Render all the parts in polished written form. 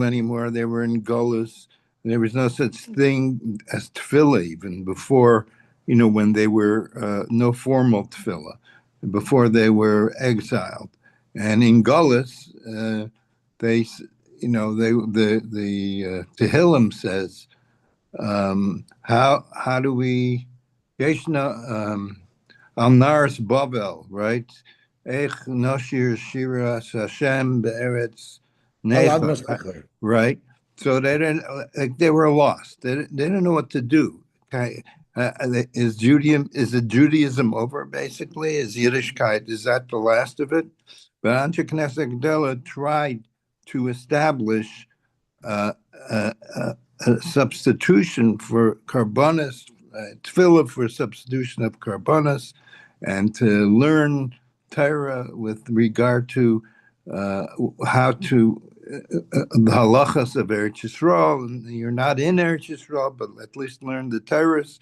anymore. They were in Golis. There was no such thing as tefillah even before, when they were no formal tefillah, before they were exiled. And in Golis, they, the Tehillim says, how do we, Yeshna, Al Nars Babel, right? Ech Noshir Shira Hashem Be'eretz Alad Necha, Masechar. right? So they didn't, like, they were lost. They didn't know what to do. Okay. Is it Judaism over basically? Is Yiddishkeit, is that the last of it? But Anshe Knesset Gdela tried to establish uh, a, a substitution for carbonas, tefillah for substitution of carbonas, and to learn Torah with regard to how to the halachas of Eretz Yisrael. And you're not in Eretz Yisrael, but at least learn the Torahs.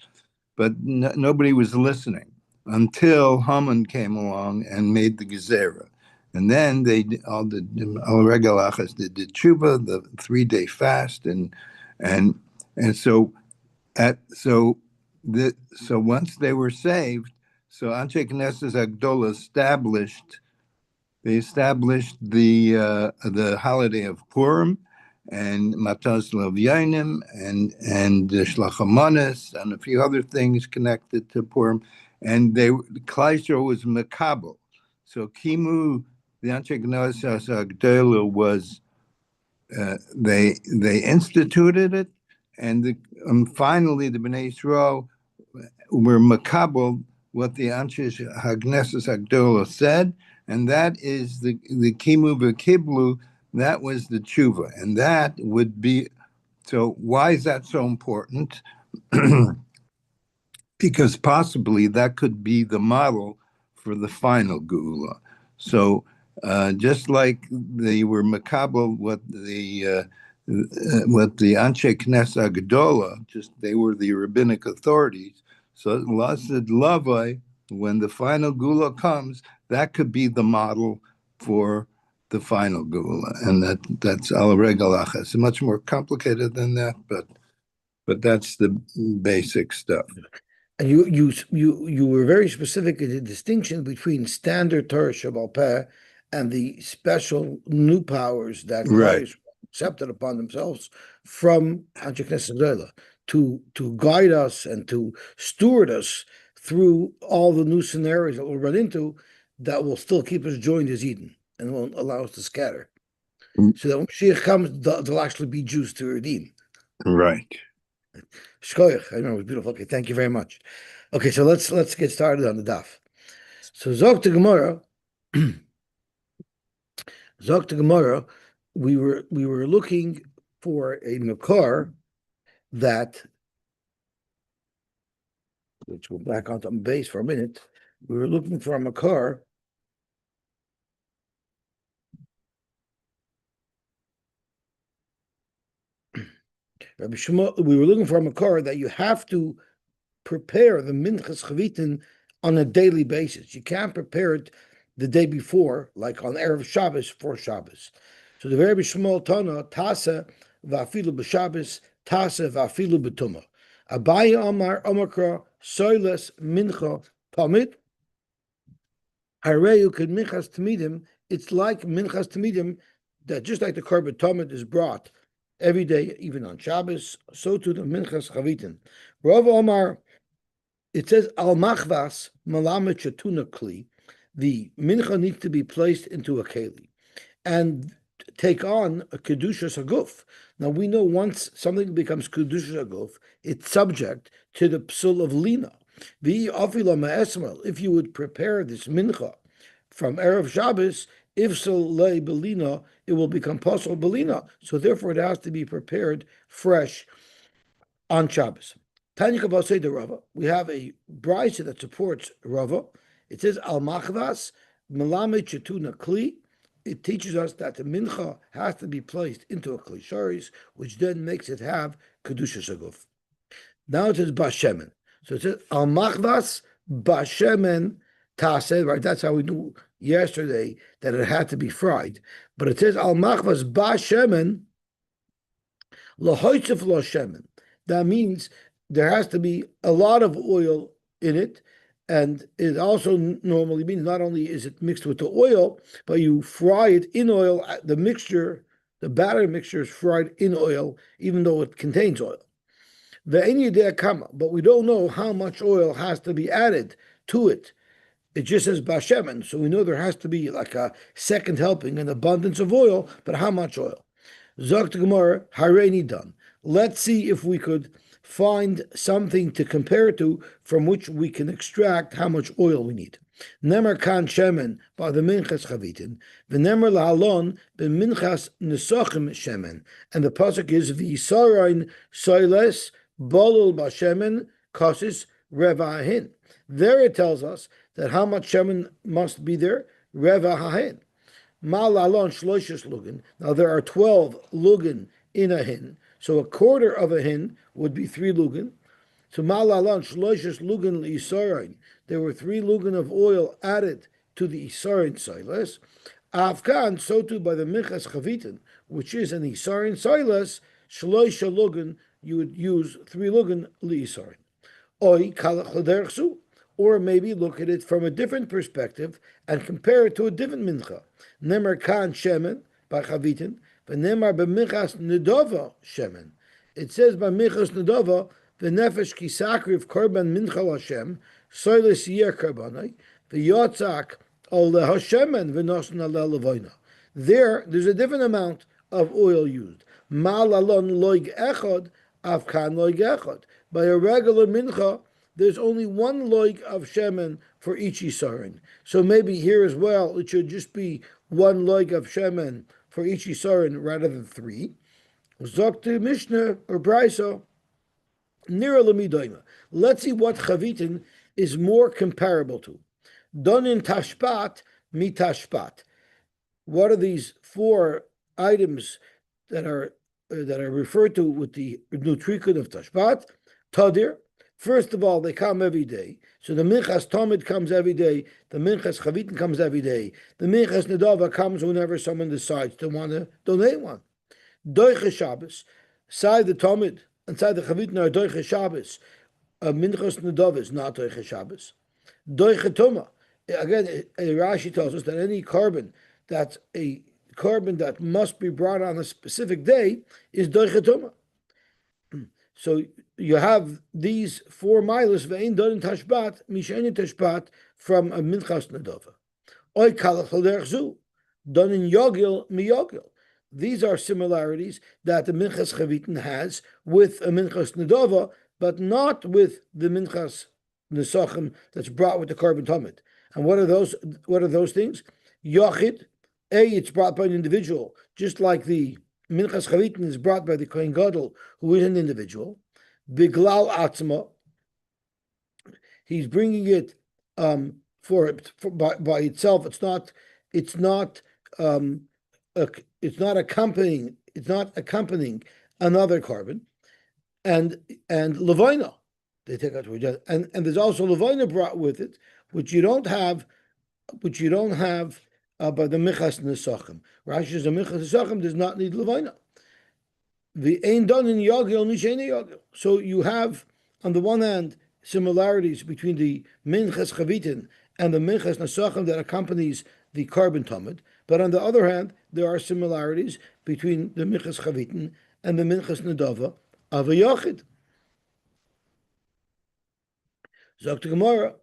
But nobody was listening until Haman came along and made the Gezerah. And then they all regalachas did the tshuva, the 3-day fast, and so so once they were saved, so Anshe Knesset Agdola established the holiday of Purim and Matas Levyanim and Shlachamanis and a few other things connected to Purim, and Klal Yisrael was Makabel. So Kimu, the Anshe Knesset Agdola was they instituted it, and finally the Bnei Yisrael were makabel what the Anshe Hagneses Agdola said, and that is the kimu v'kiblu. That was the tshuva, and that would be. So why is that so important? Because possibly that could be the model for the final geula. So just like they were makabel what the Anshe Knesset Gedola, just they were the rabbinic authorities. So Lasid Lavai, when the final Gula comes, that could be the model for the final Gula. And that's Al Regalach. It's much more complicated than that, but that's the basic stuff. And you were very specific in the distinction between standard Torah Shabbat Peh and the special new powers that Right. accepted upon themselves from Anshe Knesset Gdola to guide us and to steward us through all the new scenarios that we'll run into that will still keep us joined as Eden and won't allow us to scatter. So that when Mashiach comes, there'll actually be Jews to redeem. Right. Shkoyach, I know it was beautiful. Okay, thank you very much. Okay, so let's get started on the daf. So Zok to Gemara, we were looking for a makar that. Let's go back onto base for a minute. We were looking for a makar. Rabbi Shmuel, we were looking for a makar that you have to prepare the minchas chavitin on a daily basis. You can't prepare it the day before, like on Erev Shabbos for Shabbos. So the Rabbi Shmuel Tana tasa va'afilu b'Shabbos tasa va'afilu b'tumah. Abaye Amar Omakra Soiles Mincha Pamid Hareyu could Minchas Tamidim. It's like Minchas Tamidim that just like the Korban Tamid is brought every day, even on Shabbos, so to the Minchas Chavitin. Rav Omar, it says Al Machvas Malamet Shatuna Kli. The Mincha needs to be placed into a Keli and take on a Kedushas Haguf. Now we know once something becomes Kedushas Haguf, it's subject to the Psul of Lina. If you would prepare this Mincha from Erev Shabbos, if so lay Belina, it will become Pasal Belina. So therefore it has to be prepared fresh on Shabbos. Tanya Kabal say the Rava. We have a brisa that supports Rava. It says Al Machvas Melamed Chetuna Kli. It teaches us that the mincha has to be placed into a kli sharis, which then makes it have kedusha shaguf. Now it says bashemen. So it says Al Machvas bashemen taseh. Right, that's how we knew yesterday that it had to be fried. But it says Al Machvas bashemen Lahoitzif lo shemen. That means there has to be a lot of oil in it. And it also normally means not only is it mixed with the oil, but you fry it in oil. The mixture, the batter mixture is fried in oil, even though it contains oil. But we don't know how much oil has to be added to it. It just says bashemen, so we know there has to be like a second helping, an abundance of oil, but how much oil? Zok Gemara, Hareini done. Let's see if we could find something to compare to from which we can extract how much oil we need. Nemer kan shemen by the minchas chavitin, v'nemer lahalon b'minchas nesachim shemen, and the pasuk is v'yisarayin soiles bolul b'shemen kosis revahin. There it tells us that how much shemen must be there, revahin. Mal alon shloishes lugin. Now there are 12 lugin in a hin, so a quarter of a hin would be 3 lugin. So mal alon shloishes lugin liisarin. There were 3 lugin of oil added to the isarin silas. Afkan, so too by the minchas chavitin, which is an isarin silas, shloisha lugin, you would use 3 lugin liisarin. Oy kalach l'derchsu. Or maybe look at it from a different perspective and compare it to a different mincha. Nemer kan shemen by chavitin, but nemar b'minchas nedova shemen. It says by minchas nedova the nefesh kisakriv korban mincha Hashem soilis yer korbanai v'yotzak al lehashemen v'nosan alel levoina. There's a different amount of oil used. Mal alon loig echad avkan loig echad. By a regular mincha, there's only 1 loig of shemen for each isarin. So maybe here as well, it should just be 1 loig of shemen for each isarin rather than 3. Zokti Mishnah or Braiso, nira lemidoima. Let's see what chavitin is more comparable to. Donin tashpat mi tashpat. What are these 4 items that are referred to with the nutricon of tashpat? Tadir. First of all, they come every day. So the minchas tomid comes every day. The minchas chavitin comes every day. The minchas nedava comes whenever someone decides to want to donate one. Doiche Shabbos, side the tomid and side the chavitin are doiche Shabbos. Minchas nedava is not doiche Shabbos. Doiche tuma. Again, Rashi tells us that any carbon that's a carbon that must be brought on a specific day is doiche tuma. So you have these 4 miles ve'in donin tashbat misheni tashbat from a minchas nedava. Oy kalach l'derchzu donin yogil miyogil. These are similarities that the minchas chavitin has with a minchas nedava, but not with the minchas nesachim that's brought with the carbon tamid. And what are those? What are those things? Yochid, it's brought by an individual, just like the Minchas Chavitin is brought by the Cohen Gadol, who is an individual. Biglal Atzma, he's bringing it by itself. It's not accompanying another carbon. And Levina, they take out and there's also Levina brought with it, which you don't have by the Minchas Nesachim. Rashi says the Minchas Nesachim does not need Levina. The Ein Don in Yagil Nishene Yagil. So you have, on the one hand, similarities between the Minchas Chavitin and the Minchas Nesachim that accompanies the carbon tamid, but on the other hand, there are similarities between the Minchas Chavitin and the Minchas Nedava of a Yachid. Zok to Gemara.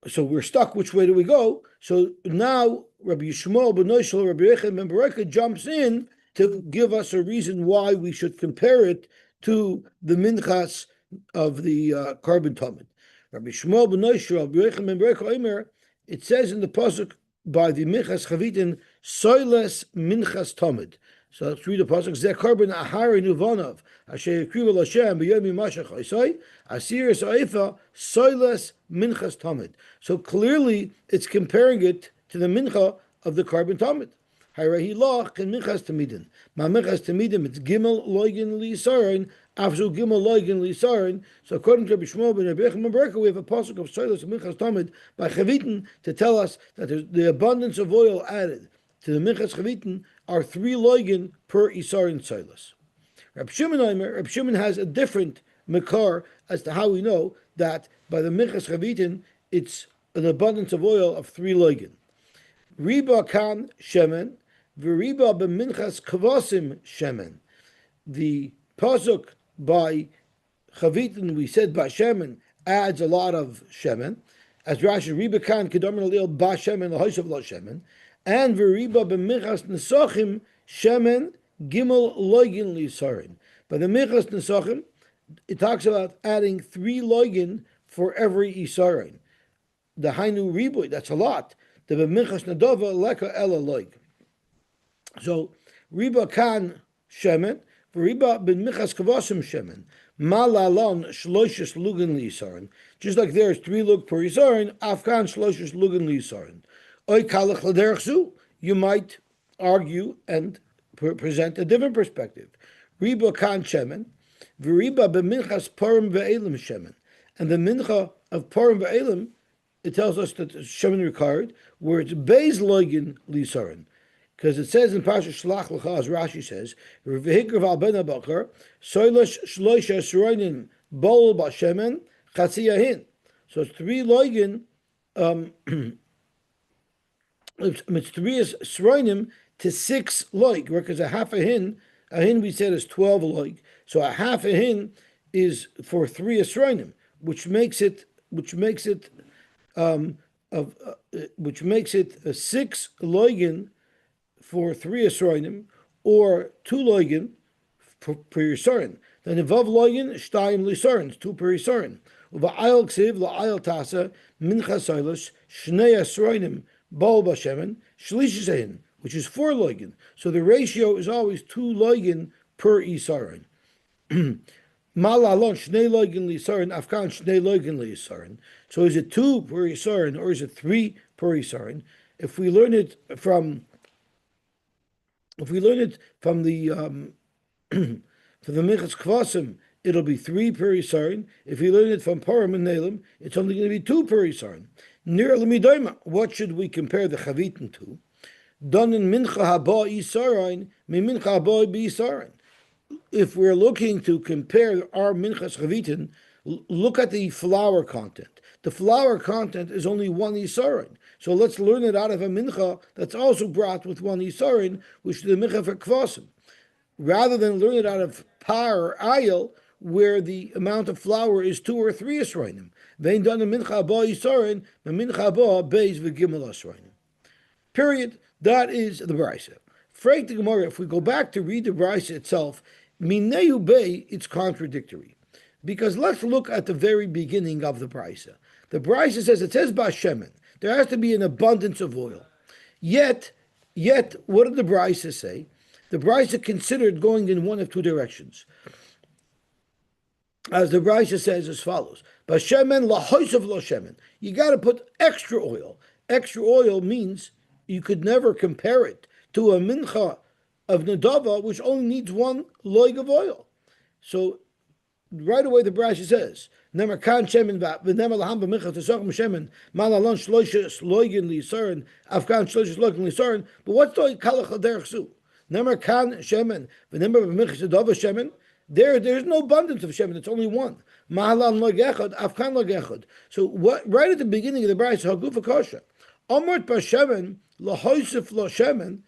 So we're stuck. Which way do we go? So now Rabbi Yishmael ben Noshel, Rabbi Yechon ben Berekah jumps in to give us a reason why we should compare it to the minchas of the carbon tamid. Rabbi Yishmael ben Noshel, Rabbi Yechon ben Berekah Omer, it says in the pasuk by the minchas chavitin, soiles minchas tamid. So let's read the pasuk. Zeh carbon ahari nuvanov asher yekrivu Hashem b'yom yimashach chaysai asir sa'efa soiles minchas tamid. So clearly, it's comparing it to the mincha of the carbon tamid. Harahi loch and minchas tamidin. Ma minchas tamidim it's gimel loigin lisarin afzu gimel loigin lisarin. So according to Rabbi Shmuel ben Rabbi Yechon ben Berekah, we have a pasuk of soiles minchas tamid by chavitin to tell us that the abundance of oil added to the minchas chavitin are 3 loigin per isarin soiles. Reb Shimon has a different makar as to how we know that by the minchas chavitin it's an abundance of oil of 3 loigin. Riba kan shemen, v'riba b'minchas kavasim shemen. The pasuk by chavitin, we said by shemen, adds a lot of shemen. As Rashi, riba kan kedomer lil ba shemen l'hoysav lo shemen, and v'riba b'minchas nesachim shemen gimel loigin lisarin. By the minchas nesachim, it talks about adding 3 loigin for every isarin. The hainu riboy, that's a lot. The b'minchas nadova leka ela loig. So riba kan shemen, v'riba b'minchas kavasim shemen. Malalon shloishes lugan lisarin. Just like there's 3 lug per isarin, afkan shloishes lugan lisarin. Oy kalach l'derech. You might argue and present a different perspective. Riba kan shemen, v'riba b'minchas parim ve'elim shemen. And the mincha of parim ve'elim, it tells us that shemen required, where it's beis loigin lisarin. Because it says in Pasha Shlach L'cha, as Rashi says, v'hikr v'al ben ha'bakar, soilish shloisha sroinin bol b'shemen chatziyahin. So it's 3 loigin, it's 3 sroinim to 6 loig, because a half a hin we said is 12 loig. So a half a hin is for 3 sroinim, which makes it a 6 loigin for 3 asroinim, or 2 loigin per yisorin. Then above loigin, shtayim lisorin, 2 per yisorin. Uva'ayel ksiv, la'ayel tasa, mincha soilish, shnei asroinim, bol b'shemen, shlishisehin, which is 4 loigin. So the ratio is always 2 loigin per yisorin. Malalon shnei loigin lisorin, afkan shnei loigin lisorin. So is it 2 per yisorin, or is it 3 per yisorin? If we learn it from the from the minchas kvasim, it'll be 3 per yisarin. If we learn it from parim and nelim, it's only going to be 2 per yisarin. Nir l'midoima. What should we compare the chavitin to? Donin mincha haba yisarin, mi mincha haba b'yisarin. If we're looking to compare our minchas chavitin, look at the flour content. The flour content is only 1 yisarin. So let's learn it out of a mincha that's also brought with 1 yisarin, which is the mincha for kvasim, rather than learn it out of par or ayil, where the amount of flour is 2 or 3 yisranim. Vein done a mincha ba yisarin, a mincha ba beis v'gimel yisranim. Period. That is the brisa. Frag the Gemara. If we go back to read the brisa itself, mineu bei, it's contradictory, because let's look at the very beginning of the brisa. The brisa says ba'shemen. There has to be an abundance of oil. Yet, what did the brisa say? The brisa considered going in one of 2 directions. As the brisa says as follows: B'shemen lahoysav lo shemen. You got to put extra oil. Extra oil means you could never compare it to a mincha of nadava, which only needs 1 loig of oil. So right away the brisa says, Nemer kan shemen v'nemer laham b'mincha tesachim shemen malalon shloishes loigin lisarin afkan shloishes loigin lisarin. But what's the kalach derech su? Nemer kan shemen v'nemer b'mincha nadava shemen. There's no abundance of shemen. It's only 1. Mahalan loigechad afkan loigechad. So what? Right at the beginning of the brisa, hagufa kosher. Amart b'shemen lahoysif lo shemen.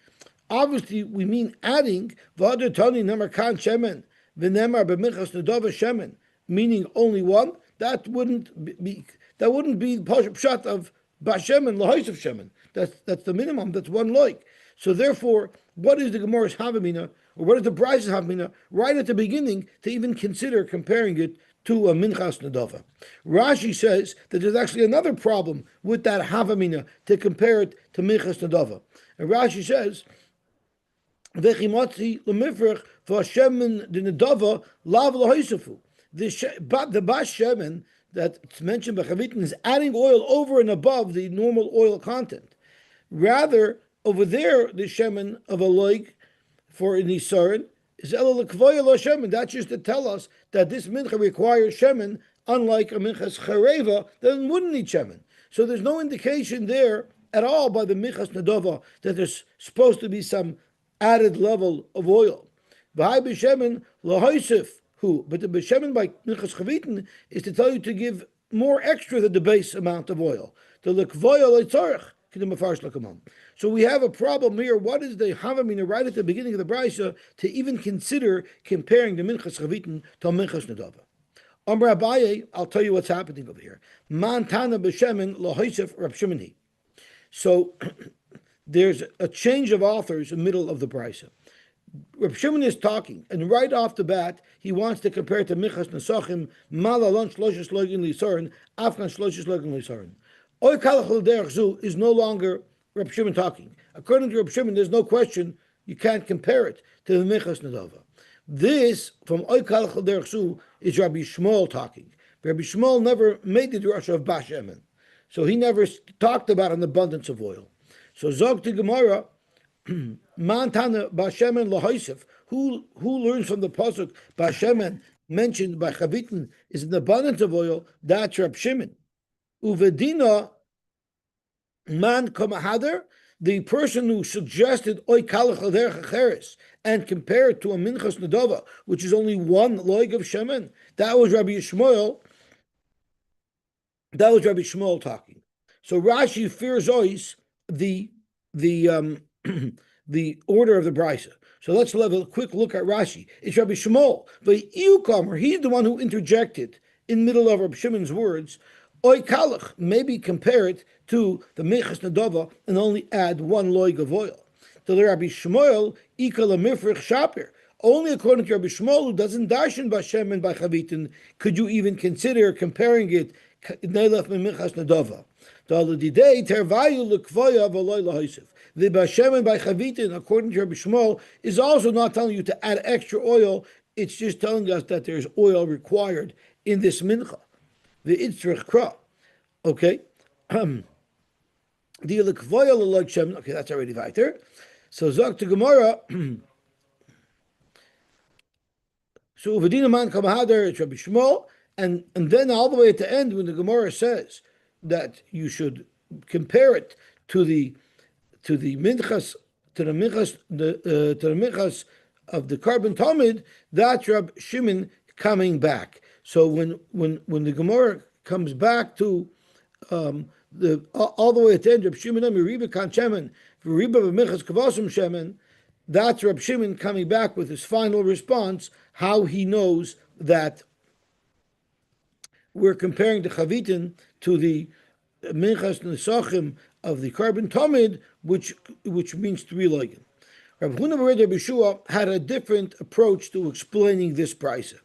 Obviously, we mean adding v'ader tani nemer kan shemen v'nemer b'minchas nadava shemen, meaning only 1. That wouldn't be the pshat of b'shemen lahoysif shemen. That's the minimum. That's 1 loik. So therefore, what is the Gemara's havamina, or what is the Braisa's havamina right at the beginning to even consider comparing it to a minchas nadava? Rashi says that there's actually another problem with that havamina to compare it to minchas nadava. And Rashi says, "Vechimotzi lemifrach v'ashemen the nadava lav lahoysafu." The bas shemen that's mentioned by Chavitin is adding oil over and above the normal oil content. Rather, over there, the shemen of a loig for an isarin is ela lekvoya lo shemen. That's just to tell us that this mincha requires shemen, unlike a minchas chareva that wouldn't need shemen. So there's no indication there at all by the minchas nadava that there's supposed to be some added level of oil. V'hai b'shemen lahoisif who. But the b'shemen by minchas chavitin is to tell you to give more extra than the base amount of oil. The lekvoya leitzarech kedim afarsh lakamam. So we have a problem here. What is the havamina right at the beginning of the brisa to even consider comparing the minchas chavitin to minchas nedava? Amar Abaye, I'll tell you what's happening over here. Mantana b'shemen lahoisif Rab Shimon. So there's a change of authors in the middle of the brisa. Reb Shimon is talking, and right off the bat, he wants to compare it to Michas Nesachim, Malalon Shloshes Login Lisarin, Afghan Shloshes Login Lisarin. Oy Kalachol Derech Zu is no longer Reb Shimon talking. According to Reb Shimon, there's no question you can't compare it to the Michas Nedava. This, from Oy Kalachol Derech Zu, is Rabbi Shmuel talking. Rabbi Shmuel never made the drasha of Bashemen, so he never talked about an abundance of oil. So Zog to Gemara, Mantana Bashemen Lahaisif, who learns from the pasuk Bashemen mentioned by Chavitin is an abundance of oil. That's Rab Shimon. Uvedina Man Kamahader, the person who suggested Oy Kalach Ader Chacheres and compared to a Minchas Nedava, which is only one loig of Shemen. That was Rabbi Shmuel. That was Rabbi Shmuel talking. So Rashi fears always the the order of the brisa. So let's have a quick look at Rashi. It's Rabbi Shmuel, the Iukamer. He's the one who interjected in the middle of Rabbi Shimon's words. Oy kalach, maybe compare it to the Minchas Nedava and only add one loig of oil. To the Rabbi Shmuel, Ikala Mifrich Shapir. Only according to Rabbi Shmuel, who doesn't dashin Bashem and by Chavitin, could you even consider comparing it Neilach Minchas Nedava. The Bashem by Chavitin, according to Rabbi Shmuel, is also not telling you to add extra oil. It's just telling us that there's oil required in this mincha, the itzrich kra. Okay, the lekvoya like Shem. Okay, that's already weiter. So Zok to Gemara. So Uvadina man kamahader, it's Rabbi Shmuel, and then all the way at the end when the Gemara says that you should compare it to the minchas of the carbon talmud, that's Rab Shimon coming back. So when the Gemara comes back to all the way at the end, Rab Shimon Meriba kan shemen v'riba b'minchas kavasum shemen, that's Rab Shimon coming back with his final response, how he knows that we're comparing the chavitin to the minchas nesachim of the carbon tamid, which means 3 loigin. Rabbi Huna bar Rabbi Yeshua had a different approach to explaining this brisa,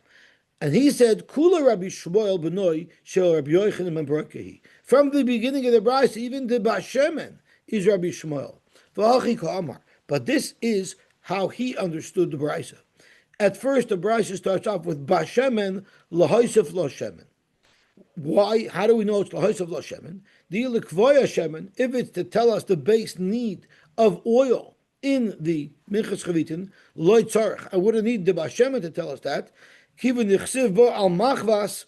and he said, "Kula Rabbi Shmuel benoi shel Rabbi Yochanan ben Berekehi." From the beginning of the brisa, even the Bashemen is Rabbi Shmuel. V'achi ka'amar. But this is how he understood the brisa. At first, the brisa starts off with Bashemen lahaisef lo shemen. Why? How do we know it's lahaisef lo shemen? The likvoya shemen, if it's to tell us the base need of oil in the minchas chavitin, loy tzarech. I wouldn't need the Bashemen to tell us that. Kivin nichsiv bo al machvas.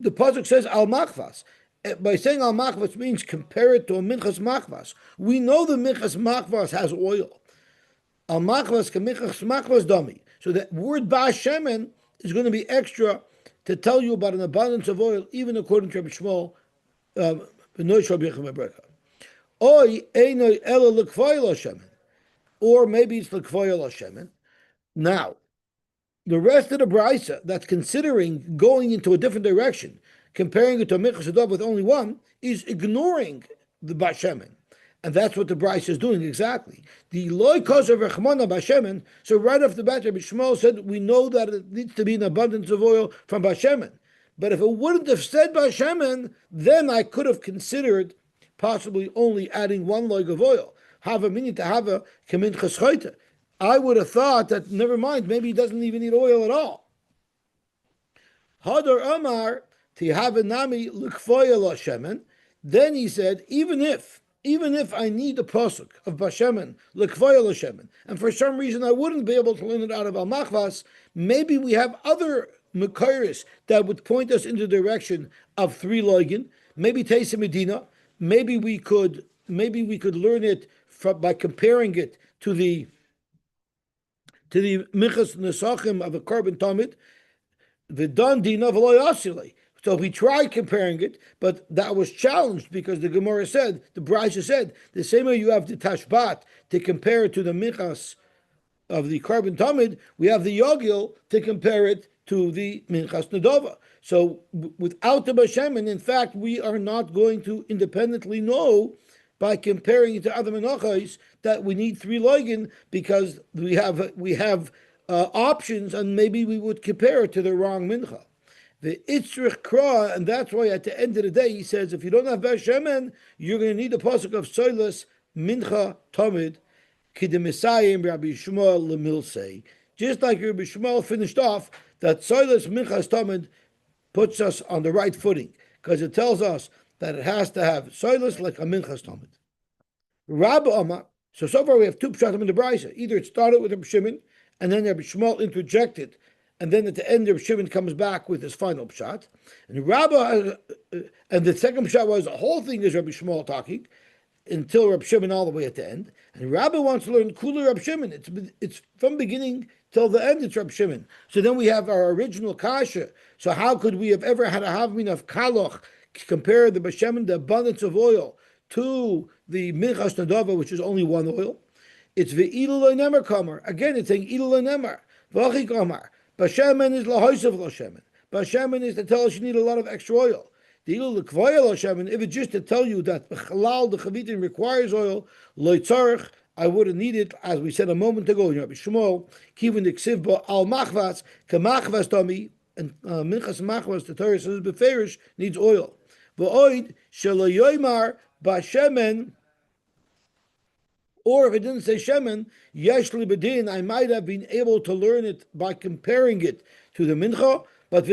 The pasuk says al machvas. By saying al machvas means compare it to a minchas machvas. We know the minchas machvas has oil. Al machvas ka minchas machvas dami. So that word Bashemen is going to be extra to tell you about an abundance of oil, even according to Rabbi Shmuel. Or maybe it's l'kvoya lo shemen. Now, the rest of the brisa that's considering going into a different direction, comparing it to a minchas adav with only one, is ignoring the Bashemen. And that's what the brisa is doing exactly. The loy kosev rechmana Bashemen. So right off the bat, Rabbi Shmuel said, we know that it needs to be an abundance of oil from Bashemen. But if it wouldn't have said Bashemen, then I could have considered possibly only adding one log of oil. Have a minute to have a kamin cheschoite. I would have thought that, never mind, maybe he doesn't even need oil at all. Hadar Amar, Tihavanami Lukfoya La Shemen. Then he said, even if I need the pasuk of Bashemen, Lukfoya La Shemen, and for some reason I wouldn't be able to learn it out of Al Machvas, maybe we have other Mekairis that would point us in the direction of 3 login, maybe Teisa Medina, maybe we could learn it by comparing it to the to the minchas nesachim of a korban tamid, v'dan dina v'lo yasilei. So we tried comparing it, but that was challenged because the Gemara said, the Brisa said, the same way you have the tashbat to compare it to the minchas of the korban tamid, we have the yogil to compare it to the minchas nedova. So without the bashemen, in fact, we are not going to independently know by comparing it to other menachos that we need 3 loigin because we have options, and maybe we would compare it to the wrong mincha. The itzrich kra, and that's why at the end of the day he says, if you don't have bashemen, you're going to need a pasuk of soilas mincha tamid kidemisayim Rabbi Shmuel lemilsei. Just like Rabbi Shmuel finished off, that soilas minchas tamid puts us on the right footing because it tells us that it has to have soilas like a minchas tamid. Rabbi Amar. So far we have 2 pshatim in the brisa. Either it started with Rabbi Shimon and then Rabbi Shmuel interjected, and then at the end Rabbi Shimon comes back with his final pshat. And and the second pshat was the whole thing is Rabbi Shmuel talking until Rabbi Shimon all the way at the end. And Rabbi wants to learn Kula Rabbi Shimon. It's from beginning till the end. It's Rabbi Shimon. So then we have our original kasha. So how could we have ever had a havmin of kaloch compare the bashemen, the abundance of oil, to the minchas nadava, which is only 1 oil? It's ve'ilul nemer kamer. Again, it's saying ilul nemer. V'achi kamer. Bashemen is lahoisav lashemen. Bashemen is to tell us you need a lot of extra oil. The ilul lekvaya lashemen, if it's just to tell you that b'chalal the chavitin requires oil, loitzarech, I would have needed, as we said a moment ago in Rabbi Shmuel, kivin diksivba al machvas, k'machvas tami, and minchas machvas, the Torah says beferish, needs oil. V'oid shelo yoymar bashemen. Or if it didn't say shemen, yesh li bedin, I might have been able to learn it by comparing it to the mincha. But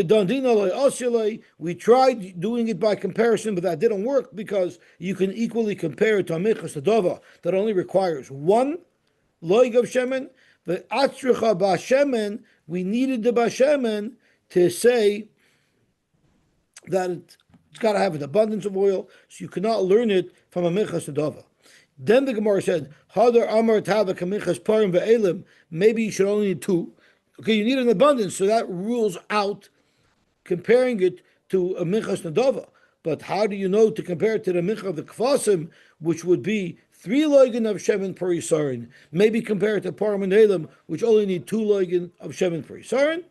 we tried doing it by comparison, but that didn't work because you can equally compare it to a minchas nadava that only requires 1 loig of shemen. But atzricha bashemen, we needed the bashemen to say that it's got to have an abundance of oil, so you cannot learn it from a minchas nadava. Then the Gemara said, "Hadar Amar Tava Kamichas Parim ve'elim." Maybe you should only need 2. Okay, you need an abundance, so that rules out comparing it to a minchas nadava. But how do you know to compare it to the mincha of the kvasim, which would be 3 loigin of shemen per yisarin? Maybe compare it to parim and elim, which only need 2 loigin of shemen per yisarin.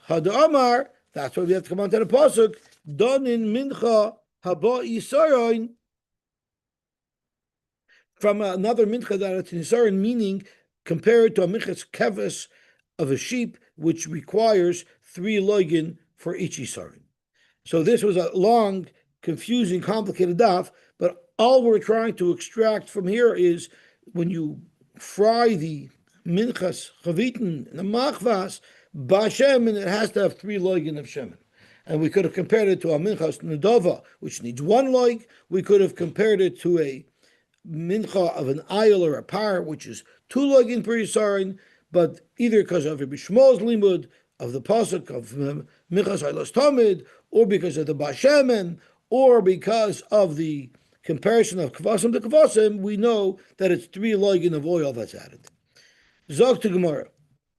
Hadar Amar. That's why we have to come on to the pasuk. Don in mincha haba yisarin. From another mincha that it's nisarin, meaning compare it to a minchas keves of a sheep, which requires 3 loigin for each yisarin. So this was a long, confusing, complicated daf, but all we're trying to extract from here is when you fry the minchas chavitin and the machvas bashemen, it has to have 3 loigin of shemen. And we could have compared it to a minchas nedava, which needs 1 loig. We could have compared it to a mincha of an ayil or a par, which is 2 loigin per yisarin, but either because of Rabbi Shmuel's limud of the pasuk of minchas aylos tamid, or because of the bashemen, or because of the comparison of kvasim to kvasim, we know that it's 3 loigin of oil that's added. Zog to Gemara.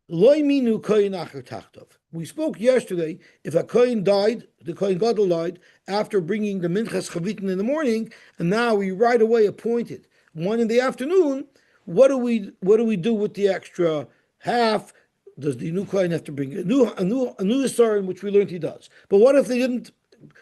Loy minu kohen acher tachtov. We spoke yesterday, if a kohen died, the kohen Gadol died, after bringing the minchas chavitin in the morning, and now we right away appointed 1 in the afternoon, what do we do with the extra half? Does the new kohen have to bring a new yisarin, which we learned he does? But what if they didn't?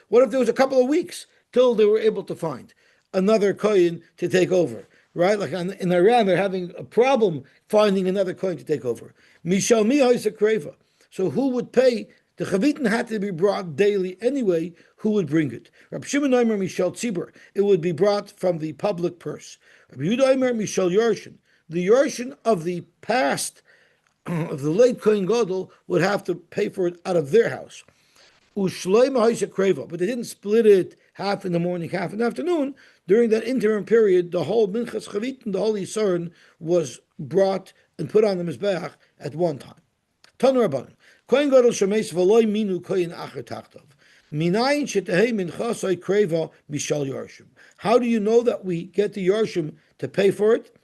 What if there was a couple of weeks till they were able to find another kohen to take over? Right, like in Iran, they're having a problem finding another kohen to take over. Mishal mi kreva. So who would pay? The chavitin had to be brought daily anyway. Who would bring it? Rabbi Shimon Omer Mishal Tzibur. It would be brought from the public purse. Rabbi Yehuda Omer Mishal Yorshin. The Yorshin of the past, of the late Kohen Gadol, would have to pay for it out of their house. Ushleima Haisa Kreva. But they didn't split it half in the morning, half in the afternoon. During that interim period, the whole minchas chavitin, the whole yisarin, was brought and put on the mizbeach at one time. Tanu Rabbanan. Kohen Gadol shemeis v'loy minu kohen acher tachtov. Minayin shetehei minchasai kreva mishal yarshim. How do you know that we get the yarshim to pay for it?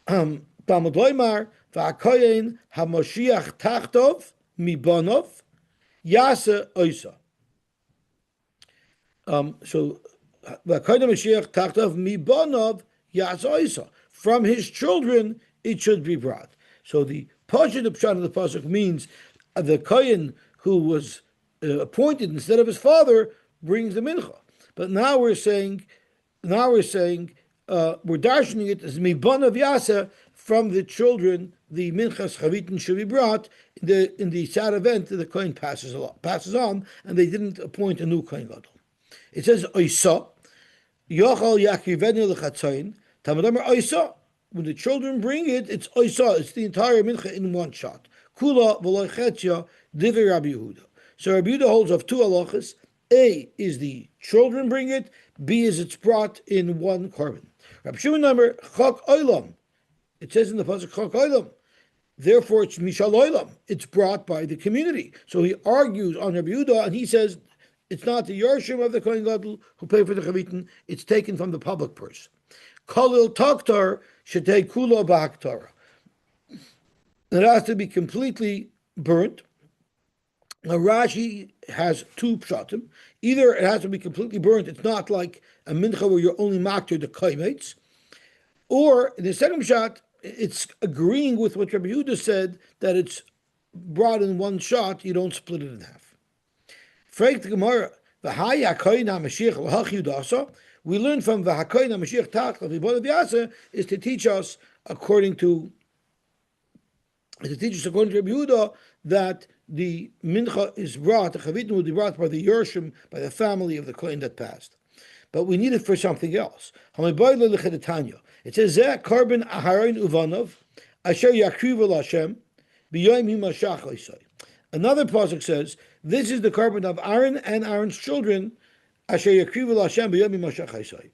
Talmud loymar Va'koyin haMoshiach tachtov mibanov yasa oisa. So va'koyin Mashiach tachtov mibanov yasa oisa. From his children it should be brought. So the Pashut Pshat of the pasuk means the Cohen who was appointed instead of his father brings the mincha. But now we're saying we're darshaning it as mibanav yasa, from the children. The minchas chavitin should be brought in the sad event that the Cohen passes on, and they didn't appoint a new Cohen Gadol. It says oisa yochal yakrivenu lechatzayin tamadomer oisa. When the children bring it, it's oisa. It's the entire mincha in one shot. Kula v'loy chetya divrei Rabbi Yehuda. So Rabbi Yehuda holds of two halachas. A is the children bring it. B is it's brought in one korban. Rabbi Shimon number chok olam. It says in the pasuk chok olam. Therefore, it's mishal olam. It's brought by the community. So he argues on Rabbi Yehuda, and he says it's not the yorshim of the Kohen Gadol who pay for the chavitin. It's taken from the public purse. Kalil taktar should take kula b'haktara. It has to be completely burnt. Now Rashi has two pshatim. Either it has to be completely burnt. It's not like a mincha where you're only makter the kaimates. Or in the second pshat, it's agreeing with what Rabbi Yehuda said, that it's brought in one shot. You don't split it in half. Fragt the Gemara, v'haya koyin ha-Mashiach l'hach yudasa. We learn from v'hakoyin ha-Mashiach tach l'vibod v'yasa is to teach us according to Rabbi Yehuda that the mincha is brought, the chavitin will be brought by the yorshim, by the family of the kohen that passed. But we need it for something else. It says, Zeh korban aharon uvanov asher yakrivu l'Hashem b'yoyim himashach oisai. Another pasuk says, this is the korban of Aaron and Aaron's children asher yakrivu l'Hashem b'yoyim himashach oisai.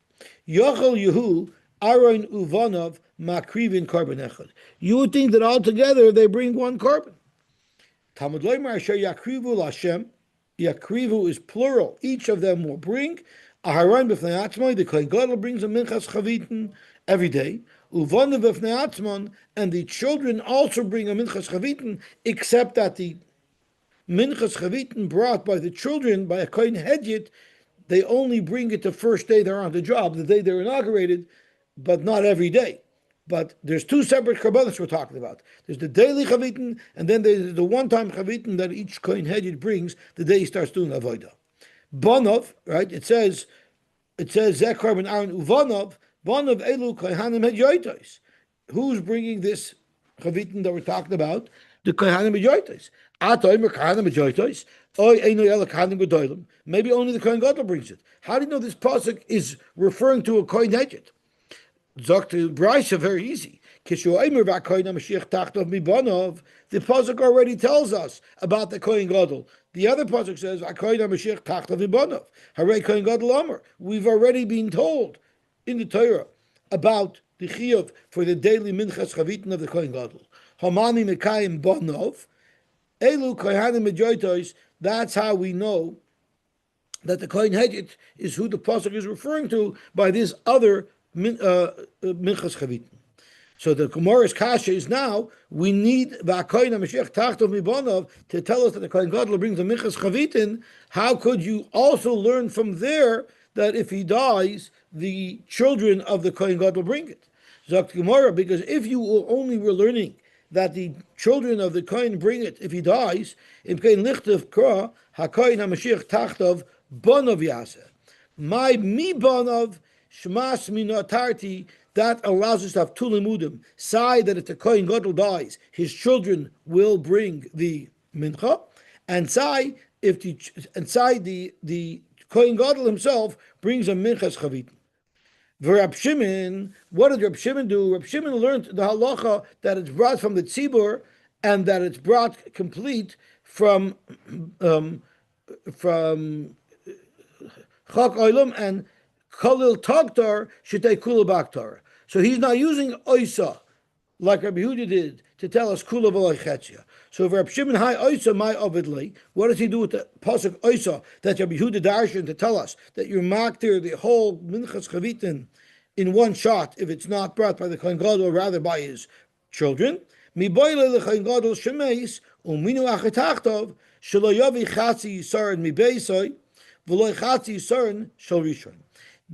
Yochel Yehu Aaron uvanov makrivin korban echad. You would think that altogether they bring one korban. Talmud Loimar asher yakrivu l'Hashem. Yakrivu is plural. Each of them will bring. Aharon b'fnei atzmai, the Kohen Gadol brings a minchas chavitin every day. Uvanu b'fnei atzmon, and the children also bring a minchas chavitin, except that the minchas chavitin brought by the children, by a Kohen Hedyot, they only bring it the first day they're on the job, the day they're inaugurated, but not every day. But there's two separate karbanos we're talking about. There's the daily chavitin, and then there's the one-time chavitin that each Kohen Hedyot brings the day he starts doing avodah. Banov, right? It says Zeh korban Aaron uvanov, Banov elu kohanim hedyotos. Who's bringing this chavitin that we're talking about? The kohanim hedyotos. Atoymer kohanim hedyotos. Oy eino yela kohanim gedolim. Maybe only the Kohen Gadol brings it. How do you know this pasuk is referring to a Kohen Hedyot? Dr. Bryce, very easy. The pasuk already tells us about the Kohen Gadol. The other pasuk says, we've already been told in the Torah about the chiyuv for the daily minchas chavitin of the Kohen Gadol. Hamani mekayim banov, elu kohanim medyotos. That's how we know that the Kohen Hedyot is who the pasuk is referring to by this other minchas chavitin. So the Gemara's kasha is now, we need v'hakoyin ha-Mashiach tachtov mibanov to tell us that the Kohen Gadol brings the minchas chavitin. How could you also learn from there that if he dies, the children of the Kohen Gadol bring it? Zok Gemara, because if you only were learning that the children of the Kohen bring it if he dies, in Kohen lichtav kra hakoyin ha-Mashiach tachtov banov yaseh. My mi banov shmas minotarti. That allows us to have two limudim. Say that if the Kohen Gadol dies, his children will bring the mincha, and say the Kohen Gadol himself brings a minchas chavitin. Rab Shimon, what did Rab Shimon do? Rab Shimon learned the halacha that it's brought from the tzibur and that it's brought complete from Chak Olam and Kalil Tagtar should take Kula Baktar. So he's not using Oisa like Rabbi Yehuda did to tell us Kula V'loi Chetzia. So if Rabbi Shimon Hai Oisa my Ovidli, what does he do with the pasuk Oisa that Rabbi Yehuda darshan to tell us that you're maktir the whole minchas chavitin in one shot if it's not brought by the Kohen Gadol or rather by his children? Miboyle lechayin gadol shemeis uminu achetachtov shelo yavi chatzi yisaron mibeisoi v'loy chatzi yisaron shel rishon.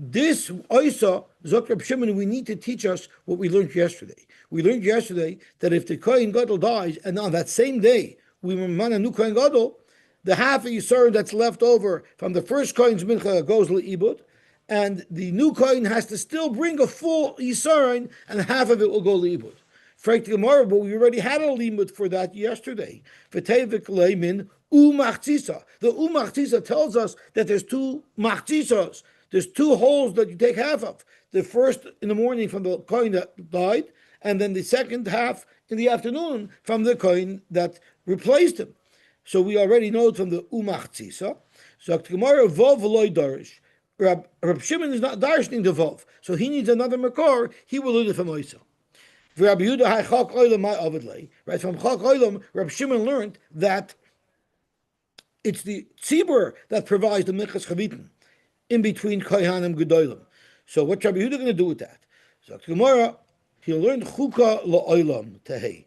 This also, Zok Reb Shimon, we need to teach us what we learned yesterday. We learned yesterday that if the Kohen Gadol dies, and on that same day we man a new Kohen Gadol, the half of Yisrael that's left over from the first Kohen's mincha goes le'ibud, and the new Kohen has to still bring a full Yisrael, and half of it will go le'ibud. Frank Gemara, but we already had a limud for that yesterday. V'tevik leimin umachtzisa. The umachtzisa tells us that there's two machtzisas. There's two holes that you take half of. The first in the morning from the coin that died, and then the second half in the afternoon from the coin that replaced him. So we already know it from the umachtzisa. So Gemara vov v'loy darish. Rab Shimon is not darishing the vov, so he needs another makor. He will learn it from Yosy. Rabbi Yehuda hay chak olam my avidlei. Right from chak olam, Rab Shimon learned that it's the tzibur that provides the minchas chavitin in between Kohanim Gedolim. So what's Rabbi Yehuda going to do with that? So Gemara, he learned Chuka La'olam Tehei,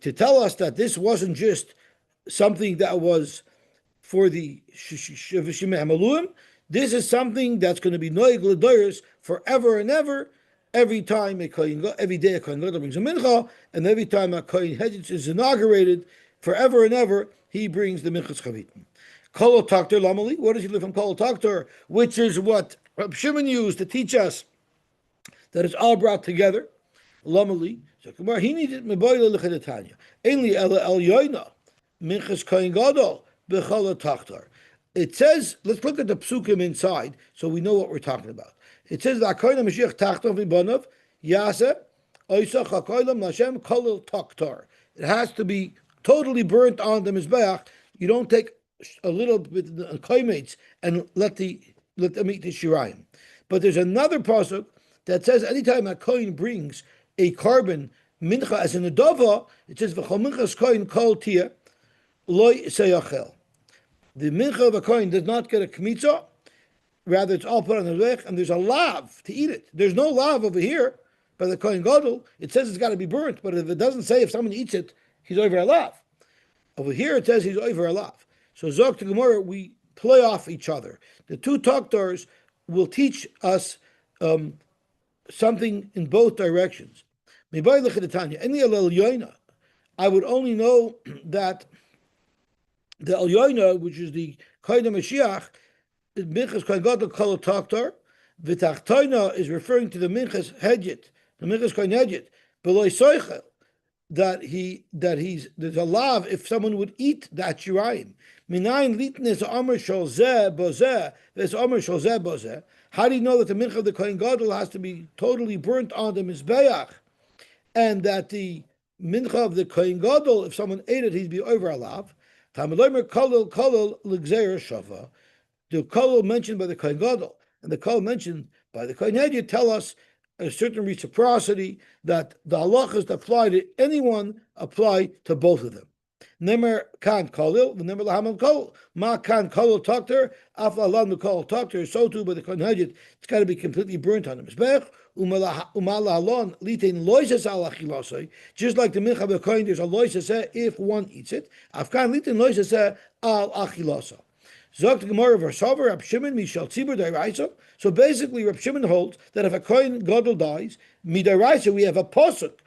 to tell us that this wasn't just something that was for the Shemei Hamaluim. This is something that's going to be Noeg L'Doros forever and ever. Every time every day a Kohen Gadol brings a mincha, and every time a Kohen Hedjitz is inaugurated, forever and ever, he brings the minchas chavitim. Kol Taktor Lamali, what does he live from Kol Taktor? Which is what Rab Shimon used to teach us that it's all brought together. Lamali. So Gemara, he needed Meboyle L'Chedetanya. Ainli El Yoina, Minchas Kohen Gadol, B'Chol Taktor. It says, let's look at the psukim inside so we know what we're talking about. It says, V'Akoyna Mashiach Taktor V'Banav, Yaseh, Oisach HaKoylam Lashem Kol Taktor. It has to be totally burnt on the Mizbeach. You don't take a little bit of koimates and let them eat the shirayim. But there's another pasuk that says anytime a kohen brings a carbon mincha as an adova, it says v'chol minchas kohen kol tia loy seyachel. The mincha of a kohen does not get a kmitza, rather it's all put on the lech, and there's a lav to eat it. There's no lav over here by the kohen gadol. It says it's got to be burnt, but if it doesn't say if someone eats it, he's over a lav. Over here it says he's over a lav. So Zok to Gemara, we play off each other. The two Taktors will teach us something in both directions. I would only know that the El Yoina, which is the Kohen Mashiach, Minchas Kohen Gadol Kol Taktor, V'Tachtoina is referring to the Minchas Hedjit, the Minchas Kohen Hedjit, B'Loi Soichel, there's a lav if someone would eat that shirayim. Minayin litnes omer shol zeh bozeh. There's omer shol zeh bozeh. How do you know that the mincha of the Kohen Gadol has to be totally burnt on the mizbeach, and that the mincha of the Kohen Gadol, if someone ate it, he'd be over a lav? Tamilomer kolol l'gzeir shava. The kolol mentioned by the Kohen Gadol and the kolol mentioned by the Kohen Hedjit tell us a certain reciprocity that the halachas that apply to anyone apply to both of them. Nemer kan kolil, the nemer lahamam kol. Ma kan kolil takter, af lalam the kolil takter. So too by the Kohen Hedjit, it's got to be completely burnt on the mizbech. Umalalon litin loises al achilosai. Just like the mincha of the Kohen, there's a loises if one eats it. Afkan litin loises al achilosai. Zok the Gemara Varsavar Rab Shimon Mishal Tzibur Daraisa. So basically, Rab Shimon holds that if a Kohen Gadol dies, Midaraisa, we have a pasuk.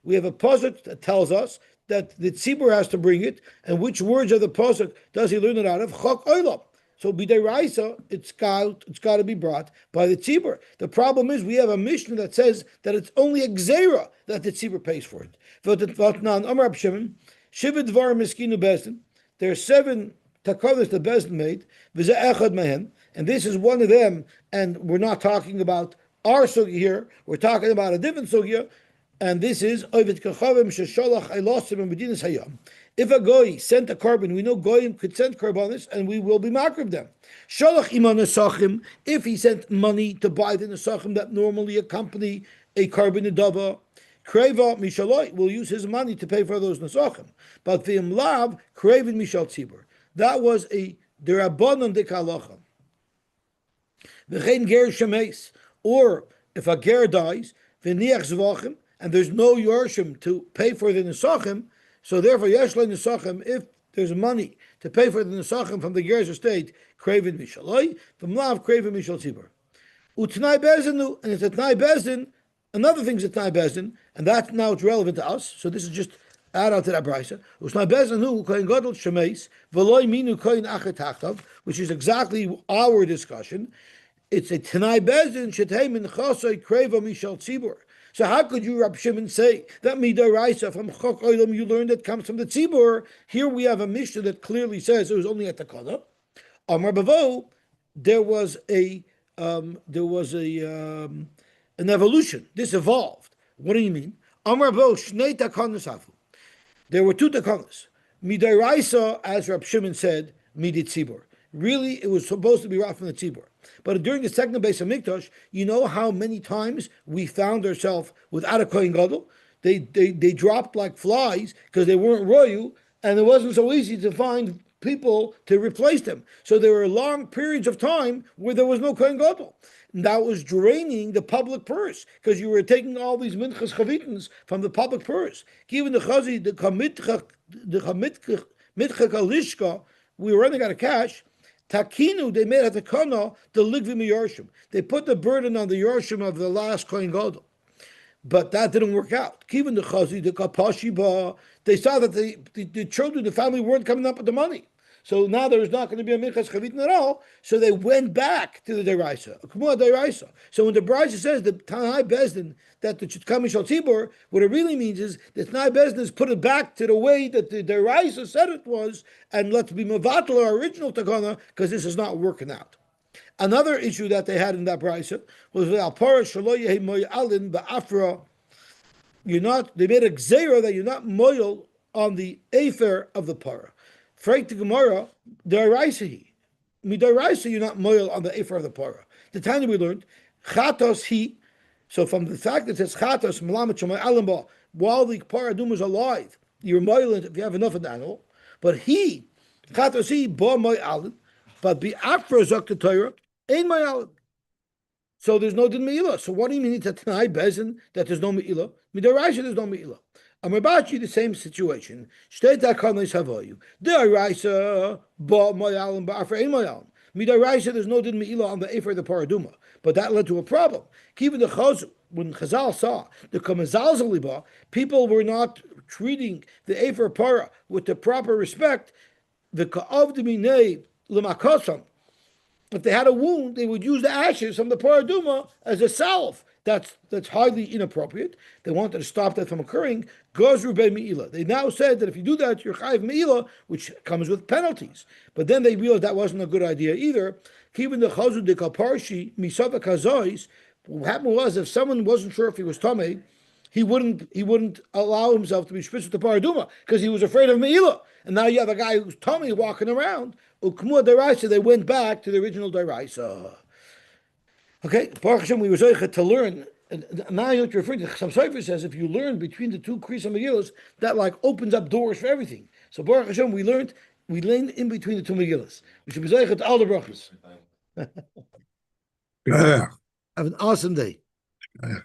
We have a pasuk that tells us that the Tzibur has to bring it, and which words of the pasuk does he learn it out of? Chok Olam. So Midaraisa, it's got to be brought by the Tzibur. The problem is we have a Mishnah that says that it's only a Gzeira that the Tzibur pays for it. Rab Shimon Shivad Dvar Miskinu Bezdin. There are 7 takadas the Bezdin made, and this is one of them, and we're not talking about our sugya here, we're talking about a different sugya, and this is if a goy sent a carbon, we know goyim could send carbonis, and we will be makrib them. If he sent money to buy the nesachim that normally accompany a carbon adava, kreva mishaloi will use his money to pay for those nesachim. But v'im lav krevin mishal tzibur. That was a derabanan de kalacha. V'chein ger shemeis, or if a ger dies, v'niach zvachim, and there's no Yorshim to pay for the Nesachim, so therefore Yesh le Nesachim, if there's money to pay for the Nesachim from the Ger's estate, Kraven Mishaloi, from Lav Kraven Mishal Tzibur. Utnai Bezin, and it's a Tnai Bezin, another thing's a Tnai Bezin, and that's now it's relevant to us, so this is just add on to that brisa. Utnai Bezin hu Kohen Gadol Shemeis, V'loi Minu Kohen Achet Tachtav, which is exactly our discussion. It's a Tanai Bezin Shetei Menachos Kreva Mishal Tzibur. So how could you, Rab Shimon, say that Midoraisa from Chok Olam you learned that comes from the Tzibur? Here we have a Mishnah that clearly says it was only at the Takana. Amar Bavo, there was an evolution. This evolved. What do you mean? Amar Bavo Shnei Takanas Hafu. There were two Takanas. Midoraisa, as Rab Shimon said, Midit Tzibur. Really, it was supposed to be right from the Tzibur. But during the second base of Mikdash, you know how many times we found ourselves without a Kohen Gadol? They dropped like flies because they weren't royal, and it wasn't so easy to find people to replace them. So there were long periods of time where there was no Kohen Gadol. And that was draining the public purse because you were taking all these minchas chavitins from the public purse. Given the chazi, the mitcha kalishka, we were running out of cash. Takinu, they made at the kana the ligvim yorshim. They put the burden on the yorshim of the last Kohen Gadol, but that didn't work out. Given the chazi, the kapashiba, they saw that the children, the family weren't coming up with the money. So now there's not going to be a minchas chavitin at all. So they went back to the deraisa, kumua deraisa. So when the brisa says the Tanai Bezdin that the Chitkam Mishal Tzibur, what it really means is that Tanai Bezdin is put it back to the way that the deraisa said it was, and let's be mevatel our original takana because this is not working out. Another issue that they had in that brisa was the alpara shalo yehi moyalin ba'afra. They made a gzeira that you're not moyal on the afer of the para. Freit the Gemara, deraisa midaraisa, you're not moyal on the afer of the para. The time we learned chatos he. So from the fact that it says chatos melamet shomay alimba, while the paradum is alive, you're moyal if you have enough of the animal. But he chatos he ba moy alim, but be afra zok the Torah ain't moy alim. So there's no din me'ilah. So what do you mean it's a Tanai Bezin that there's no me'ilah? Midaraisa there's no me'ilah. Amabachi, the same situation. Shtei takanos havoyu. Deraisa ba moyalim ba afra ein moyalim. Midaraisa there's no din me'ilah on the efer the paraduma, but that led to a problem. Even the Chazal, when Chazal saw the kamazal zaliba, people were not treating the efer para with the proper respect. The ka'av deminei lemakosam. If they had a wound, they would use the ashes from the paraduma as a salve. That's highly inappropriate. They wanted to stop that from occurring. Gozru be me'ilah. They now said that if you do that, you're chayiv me'ilah, which comes with penalties. But then they realized that wasn't a good idea either. Even the chazu de kaparshi misava kazois. What happened was, if someone wasn't sure if he was tamei, he wouldn't allow himself to be spitz with the paraduma because he was afraid of me'ilah. And now you have a guy who's tamei walking around. Ukmua deraisa, they went back to the original deraisa. Okay, Baruch Hashem, we were zoichet to learn. And now you're referring to. Some Sefer says if you learn between the two Kriyas and Megillas, that like opens up doors for everything. So Baruch Hashem, we learned in between the two Megillas. We should be zoichet to all the brachas. Yeah. Have an awesome day. Yeah.